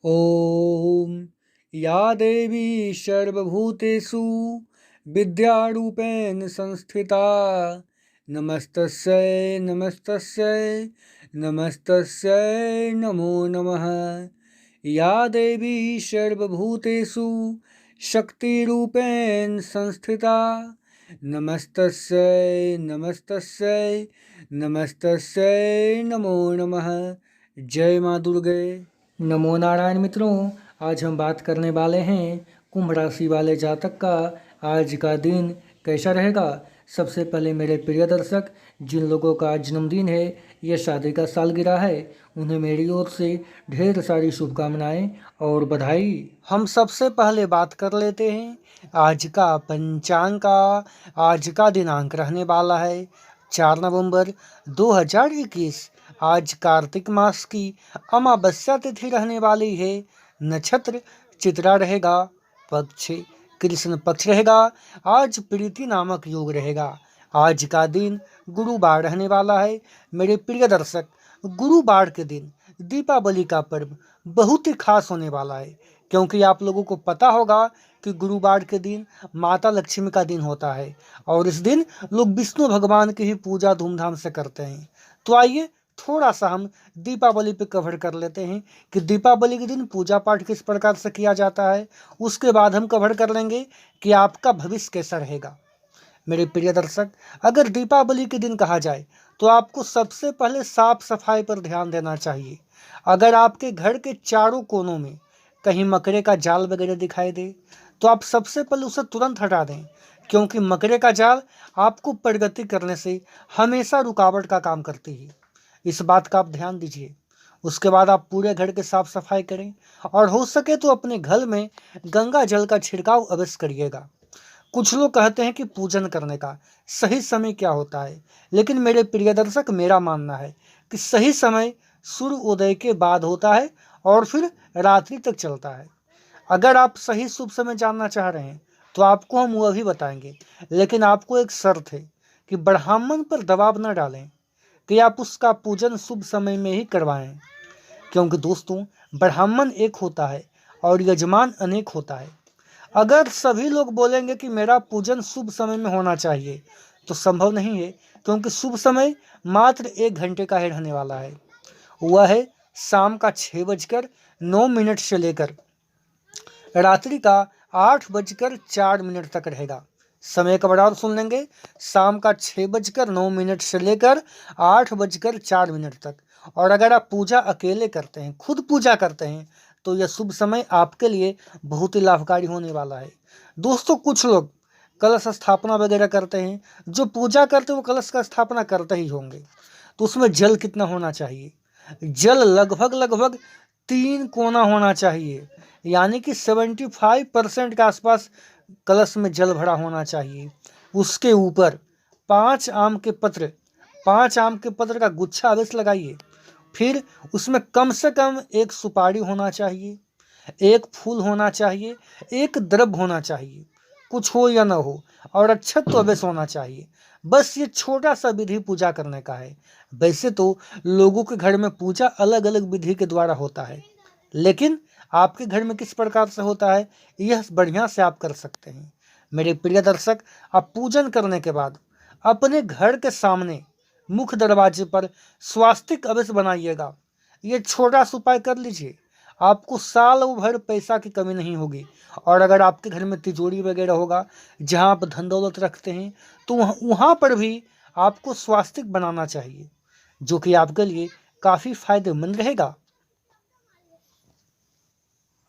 ॐ या देवी सर्वभूतेषु विद्यारूपेण संस्थिता नमस्तस्यै नमस्तस्यै नमस्तस्यै नमो नमः। या देवी सर्वभूतेषु शक्तिरूपेण संस्थिता नमस्तस्यै नमस्तस्यै नमस्तस्यै नमो नमः। जय माँ दुर्गे। नमो नारायण मित्रों, आज हम बात करने वाले हैं कुंभ राशि वाले जातक का आज का दिन कैसा रहेगा। सबसे पहले मेरे प्रिय दर्शक, जिन लोगों का आज जन्मदिन है या शादी का सालगिरह है, उन्हें मेरी ओर से ढेर सारी शुभकामनाएं और बधाई। हम सबसे पहले बात कर लेते हैं आज का पंचांग का। आज का दिनांक रहने वाला है 4 नवंबर 2021। आज कार्तिक मास की अमावस्या तिथि रहने वाली है। नक्षत्र चित्रा रहेगा, पक्ष कृष्ण पक्ष रहेगा। आज प्रीति नामक योग रहेगा। आज का दिन गुरुवार रहने वाला है। मेरे प्रिय दर्शक, गुरुवार के दिन दीपावली का पर्व बहुत ही खास होने वाला है, क्योंकि आप लोगों को पता होगा कि गुरुवार के दिन माता लक्ष्मी का दिन होता है और इस दिन लोग विष्णु भगवान की ही पूजा धूमधाम से करते हैं। तो आइए थोड़ा सा हम दीपावली पे कवर कर लेते हैं कि दीपावली के दिन पूजा पाठ किस प्रकार से किया जाता है। उसके बाद हम कवर कर लेंगे कि आपका भविष्य कैसा रहेगा। मेरे प्रिय दर्शक, अगर दीपावली के दिन कहा जाए तो आपको सबसे पहले साफ सफाई पर ध्यान देना चाहिए। अगर आपके घर के चारों कोनों में कहीं मकड़े का जाल वगैरह दिखाई दे तो आप सबसे पहले उसे तुरंत हटा दें, क्योंकि मकड़े का जाल आपको प्रगति करने से हमेशा रुकावट का काम करती है। इस बात का आप ध्यान दीजिए। उसके बाद आप पूरे घर के साफ सफाई करें और हो सके तो अपने घर में गंगा जल का छिड़काव अवश्य करिएगा। कुछ लोग कहते हैं कि पूजन करने का सही समय क्या होता है, लेकिन मेरे प्रिय दर्शक, मेरा मानना है कि सही समय सूर्योदय के बाद होता है और फिर रात्रि तक चलता है। अगर आप सही शुभ समय जानना चाह रहे हैं तो आपको हम वह भी बताएंगे, लेकिन आपको एक शर्त है कि ब्राह्मण पर दबाव न डालें कि आप उसका पूजन शुभ समय में ही करवाएं, क्योंकि दोस्तों, ब्राह्मण एक होता है और यजमान अनेक होता है। अगर सभी लोग बोलेंगे कि मेरा पूजन शुभ समय में होना चाहिए तो संभव नहीं है, क्योंकि शुभ समय मात्र 1 घंटे का ही रहने वाला है। वह है शाम का 6:09 से लेकर रात्रि का 8:04 तक रहेगा। समय का बड़ा सुन लेंगे, शाम का 6:09 से लेकर 8:04 तक। और अगर आप पूजा अकेले करते हैं, खुद पूजा करते हैं, तो यह शुभ समय आपके लिए बहुत ही लाभकारी होने वाला है। दोस्तों, कुछ लोग कलश स्थापना वगैरह करते हैं। जो पूजा करते हैं वो कलश का स्थापना करते ही होंगे, तो उसमें जल कितना होना चाहिए? जल लगभग 3 कोना होना चाहिए, यानी कि 75% के आसपास कलश में जल भरा होना चाहिए। उसके ऊपर 5 आम के पत्र 5 आम के पत्र का गुच्छा अवश्य लगाइए। फिर उसमें कम से कम 1 सुपारी होना चाहिए, 1 फूल होना चाहिए, 1 द्रव्य होना चाहिए, कुछ हो या ना हो, और अक्षत तो अवश्य होना चाहिए। बस ये छोटा सा विधि पूजा करने का है। वैसे तो लोगों के घर में पूजा अलग अलग विधि के द्वारा होता है, लेकिन आपके घर में किस प्रकार से होता है, यह बढ़िया से आप कर सकते हैं। मेरे प्रिय दर्शक, आप पूजन करने के बाद अपने घर के सामने मुख्य दरवाजे पर स्वास्तिक अवश्य बनाइएगा। ये छोटा सा उपाय कर लीजिए, आपको साल भर पैसा की कमी नहीं होगी। और अगर आपके घर में तिजोरी वगैरह होगा जहाँ आप धन दौलत रखते हैं, तो वहाँ पर भी आपको स्वास्तिक बनाना चाहिए, जो कि आपके लिए काफ़ी फायदेमंद रहेगा।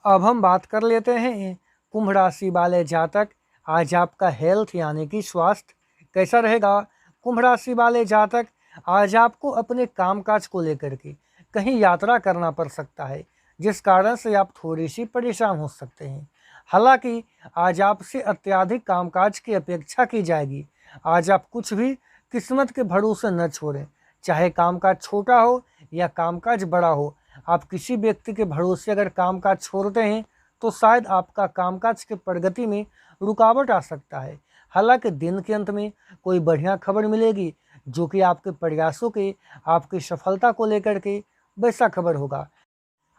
अब हम बात कर लेते हैं कुंभ राशि वाले जातक, आज आपका हेल्थ यानी कि स्वास्थ्य कैसा रहेगा। कुंभ राशि वाले जातक, आज आपको अपने कामकाज को लेकर के कहीं यात्रा करना पड़ सकता है, जिस कारण से आप थोड़ी सी परेशान हो सकते हैं। हालांकि आज आपसे अत्यधिक कामकाज की अपेक्षा की जाएगी। आज आप कुछ भी किस्मत के भरोसे न छोड़ें, चाहे कामकाज छोटा हो या कामकाज बड़ा हो। आप किसी व्यक्ति के भरोसे अगर कामकाज छोड़ते हैं तो शायद आपका कामकाज के प्रगति में रुकावट आ सकता है। हालांकि दिन के अंत में कोई बढ़िया खबर मिलेगी, जो कि आपके प्रयासों के, आपकी सफलता को लेकर के वैसा खबर होगा।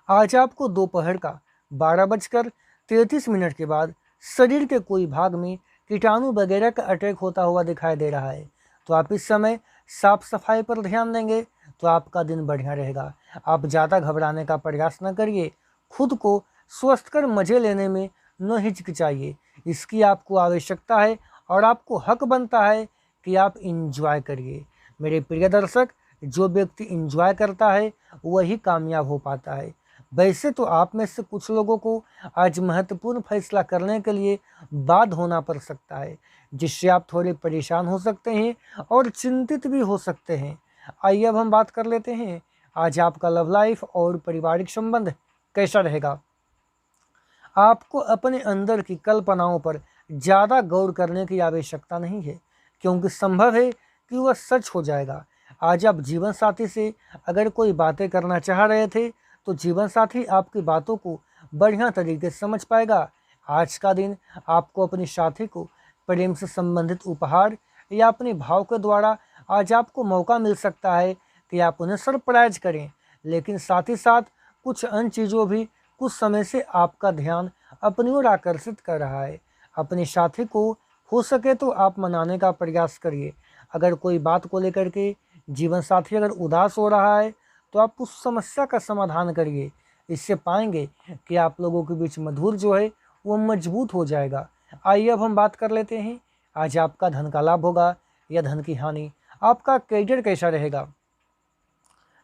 आज आपको दोपहर का 12:33 के बाद शरीर के कोई भाग में कीटाणु वगैरह का अटैक होता हुआ दिखाई दे रहा है, तो आप इस समय साफ सफाई पर ध्यान देंगे तो आपका दिन बढ़िया रहेगा। आप ज़्यादा घबराने का प्रयास न करिए, खुद को स्वस्थ कर मज़े लेने में न हिचकिचाइए। इसकी आपको आवश्यकता है और आपको हक बनता है कि आप इंजॉय करिए। मेरे प्रिय दर्शक, जो व्यक्ति इंजॉय करता है वही कामयाब हो पाता है। वैसे तो आप में से कुछ लोगों को आज महत्वपूर्ण फैसला करने के लिए बाध्य होना पड़ सकता है, जिससे आप थोड़े परेशान हो सकते हैं और चिंतित भी हो सकते हैं। आइए अब हम बात कर लेते हैं आज आपका लव लाइफ और पारिवारिक संबंध कैसा रहेगा। आपको अपने अंदर की कल्पनाओं पर ज़्यादा गौर करने की आवश्यकता नहीं है, क्योंकि संभव है कि वह सच हो जाएगा। आज आप जीवन साथी से अगर कोई बातें करना चाह रहे थे तो जीवन साथी आपकी बातों को बढ़िया तरीके से समझ पाएगा। आज का दिन आपको अपने साथी को प्रेम से संबंधित उपहार या अपने भाव के द्वारा आज आपको मौका मिल सकता है कि आप उन्हें सरप्राइज करें, लेकिन साथ ही साथ कुछ अन्य चीज़ों भी कुछ समय से आपका ध्यान अपनी ओर आकर्षित कर रहा है। अपने साथी को हो सके तो आप मनाने का प्रयास करिए। अगर कोई बात को लेकर के जीवन साथी अगर उदास हो रहा है तो आप उस समस्या का समाधान करिए। इससे पाएंगे कि आप लोगों के बीच मधुर जो है वो मजबूत हो जाएगा। आइए अब हम बात कर लेते हैं आज आपका धन का लाभ होगा या धन की हानि, आपका करियर कैसा रहेगा।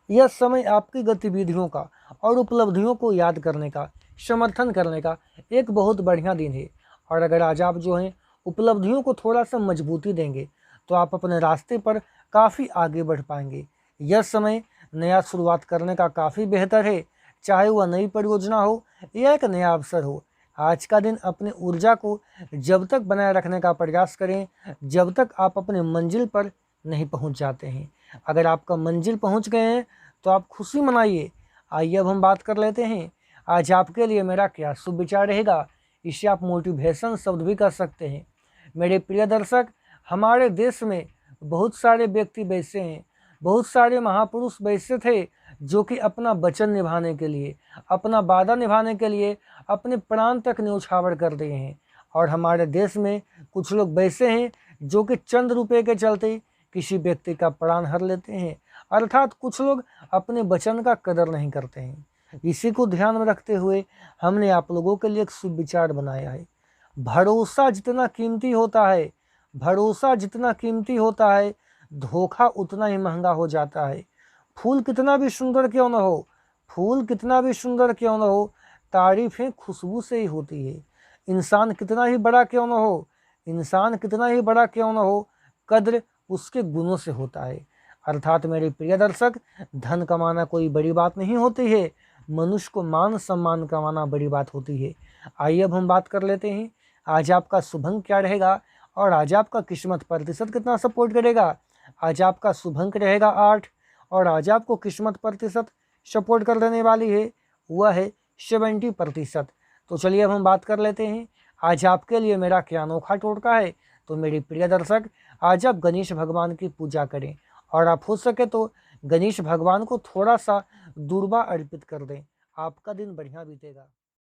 यह समय आपकी गतिविधियों का और उपलब्धियों को याद करने का, समर्थन करने का एक बहुत बढ़िया दिन है। और अगर आज आप जो हैं उपलब्धियों को थोड़ा सा मजबूती देंगे तो आप अपने रास्ते पर काफ़ी आगे बढ़ पाएंगे। यह समय नया शुरुआत करने का काफ़ी बेहतर है, चाहे वह नई परियोजना हो या एक नया अवसर हो। आज का दिन अपनी ऊर्जा को जब तक बनाए रखने का प्रयास करें जब तक आप अपने मंजिल पर नहीं पहुंच जाते हैं। अगर आपका मंजिल पहुंच गए हैं तो आप खुशी मनाइए। आइए अब हम बात कर लेते हैं आज आपके लिए मेरा क्या शुभ विचार रहेगा। इसे आप मोटिवेशन शब्द भी कर सकते हैं। मेरे प्रिय दर्शक, हमारे देश में बहुत सारे व्यक्ति वैसे हैं, बहुत सारे महापुरुष वैसे थे जो कि अपना वचन निभाने के लिए, अपना वादा निभाने के लिए अपने प्राण तक न्यौछावर कर दिए हैं। और हमारे देश में कुछ लोग वैसे हैं जो कि चंद रुपये के चलते किसी व्यक्ति का प्राण हर लेते हैं, अर्थात कुछ लोग अपने वचन का कदर नहीं करते हैं। इसी को ध्यान में रखते हुए हमने आप लोगों के लिए एक शुभ विचार बनाया है। भरोसा जितना कीमती होता है, भरोसा जितना कीमती होता है, धोखा उतना ही महंगा हो जाता है। फूल कितना भी सुंदर क्यों न हो, फूल कितना भी सुंदर क्यों न हो, तारीफें खुशबू से ही होती है। इंसान कितना ही बड़ा क्यों न हो, इंसान कितना ही बड़ा क्यों न हो, कद्र उसके गुणों से होता है। अर्थात मेरे प्रिय दर्शक, धन कमाना कोई बड़ी बात नहीं होती है, मनुष्य को मान सम्मान कमाना बड़ी बात होती है। आइए अब हम बात कर लेते हैं आज आपका शुभ अंक क्या रहेगा और आज आपका किस्मत प्रतिशत कितना सपोर्ट करेगा। आज आपका शुभ अंक रहेगा 8 और आज आपको किस्मत प्रतिशत सपोर्ट कर देने वाली है वह है 70%। तो चलिए अब हम बात कर लेते हैं आज आपके लिए मेरा क्या अनोखा टोटका है। तो मेरे प्रिय दर्शक, आज आप गणेश भगवान की पूजा करें और आप हो सके तो गणेश भगवान को थोड़ा सा दूर्वा अर्पित कर दें। आपका दिन बढ़िया बीतेगा।